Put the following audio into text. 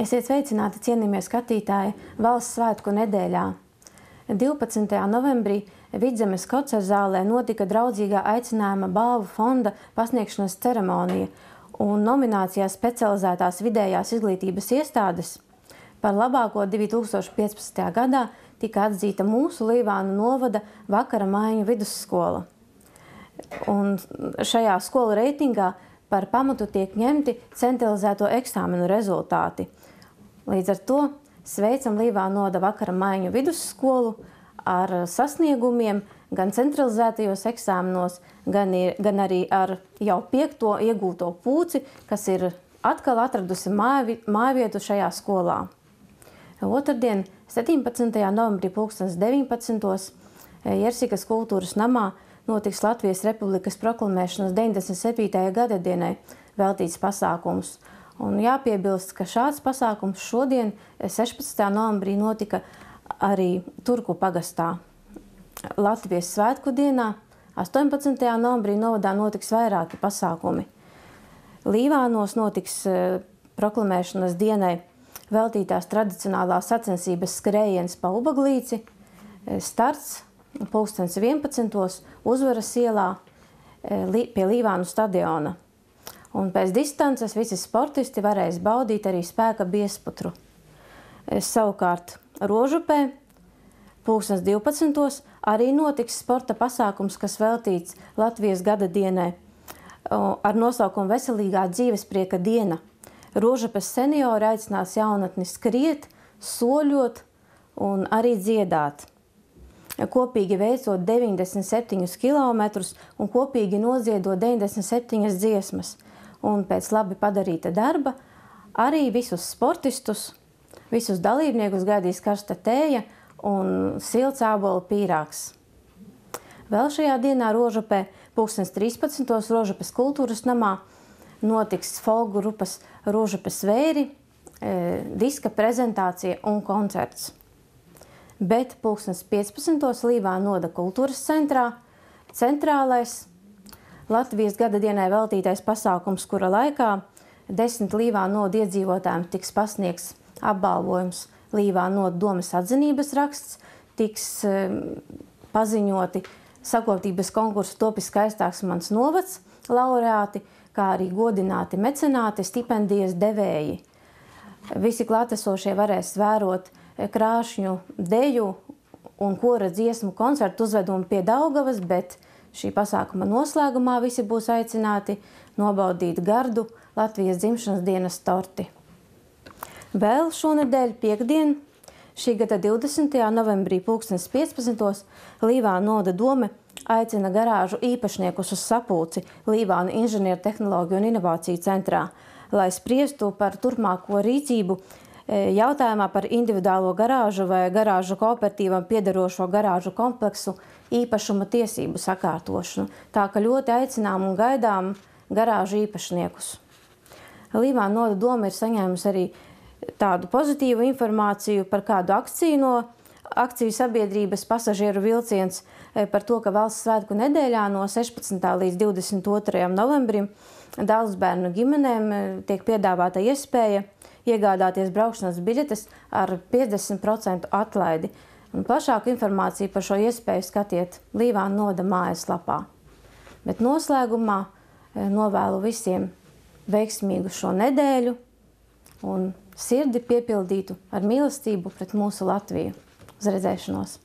Esiet sveicināti, cienījamie skatītāji, Valsts svētku nedēļā. 12. novembrī Vidzemes koncertzālē notika draudzīgā aicinājuma balvu fonda pasniegšanas ceremonija un nominācijās specializētās vidējās izglītības iestādes par labāko 2015. gadā tika atzīta mūsu Līvānu novada Vakara Maiņu vidusskola. Un šajā skolu reitingā par pamatu tiek ņemti centralizēto eksāmenu rezultāti. Līdz ar to sveicam Līvānu novada Vakara Maiņu vidusskolu ar sasniegumiem gan centralizētajos eksāmenos, gan arī ar jau 5. iegūto pūci, kas ir atkal atradusi mājvietu šajā skolā. Otrdien, 17. novembrī 2019. Jersikas kultūras namā notiks Latvijas Republikas proklamēšanas 97. gadadienai veltīts pasākums. Un jāpiebilst, ka šāds pasākums šodien, 16. novembrī, notika arī Turku pagastā. Latvijas svētku dienā, 18. novembrī, novadā notiks vairāki pasākumi. Līvānos notiks proklamēšanas dienai veltītās tradicionālās sacensības skrējiens pa Ubaglīci, starts 11. Uzvaras ielā pie Līvānu stadiona. Un pēc distances visi sportisti varēs baudīt arī spēka biezputru. Savukārt Rožupē 12. arī notiks sporta pasākums, kas veltīts Latvijas gada dienai ar nosaukumu Veselīgā dzīvesprieka diena. Rožupes seniori aicinās jaunatni skriet, soļot un arī dziedāt. Kopīgi veicot 97 kilometrus un kopīgi nodziedot 97 dziesmas. Un pēc labi padarīta darba arī visus sportistus, visus dalībniekus gaidīs karsta tēja un silts ābolu pīrāgs. Vēl šajā dienā Rožupē 13. Rožupes kultūras namā notiks folk grupas Rožupes vēri, diska prezentācija un koncerts. Bet 15. Līvānu novada kultūras centrā centrālais Latvijas gada dienai veltītais pasākums, kura laikā 10 Līvānu novada iedzīvotājiem tiks pasniegts apbalvojums Līvānu novada domes atzinības raksts, tiks paziņoti sakoptības konkursu Topi skaistāks mans novads laureāti, kā arī godināti mecenāti, stipendijas devēji. Visi klātesošie varēs vērot krāšņu deju un kora dziesmu koncertu uzvedumu pie Daugavas, bet šī pasākuma noslēgumā visi būs aicināti nobaudīt gardu Latvijas dzimšanas dienas torti. Vēl šonedēļ piektdien, šī gada 20. novembrī 2015. Līvānu novada dome aicina garāžu īpašniekus uz sapulci Līvānu inženieru tehnoloģiju un inovāciju centrā, lai spriestu par turpmāko rīcību jautājumā par individuālo garāžu vai garāžu kooperatīvam piederošo garāžu kompleksu īpašuma tiesību sakārtošanu. Tā ka ļoti aicinām un gaidām garāžu īpašniekus. Līvānu novada doma ir saņēmusi arī tādu pozitīvu informāciju par kādu akciju no akciju sabiedrības pasažieru vilciens par to, ka Valsts svētku nedēļā no 16. līdz 22. novembrim Dālsbērnu ģimenēm tiek piedāvāta iespēja iegādāties braukšanas biļetes ar 50% atlaidi. Un plašāku informāciju par šo iespēju skatiet Līvānu novada mājaslapā. Bet noslēgumā novēlu visiem veiksmīgu šo nedēļu un sirdi piepildītu ar mīlestību pret mūsu Latviju. Uz redzēšanos!